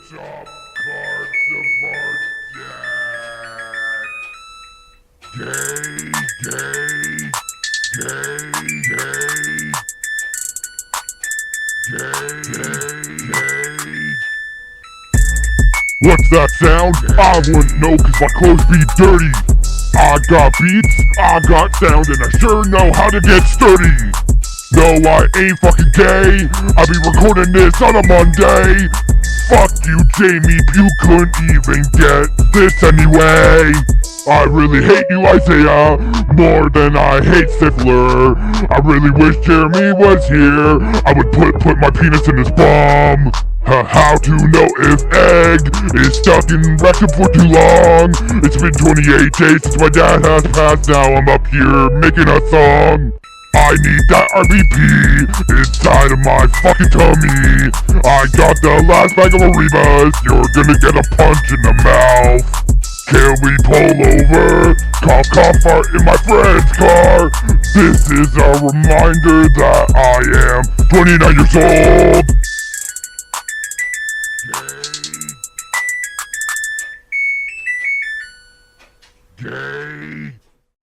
Chop cards apart, yeah. Gay, gay, gay, gay. Gay, gay, gay. What's that sound? I wouldn't know cause my clothes be dirty. I got beats, I got sound, and I sure know how to get sturdy. No, I ain't fucking gay. I be recording this on a Monday. Fuck you, Jamie, you couldn't even get this anyway. I really hate you, Isaiah, more than I hate Stifler. I really wish Jeremy was here. I would put my penis in his bum. How to know if egg is stuck in rectum for too long? It's been 28 days since my dad has passed. Now I'm up here making a song. I need that RVP inside of my fucking tummy. I got the last bag of Arribas. You're gonna get a punch in the mouth. Can we pull over? Cough, cough, fart in my friend's car. This is a reminder that I am 29 years old. Gay. Gay.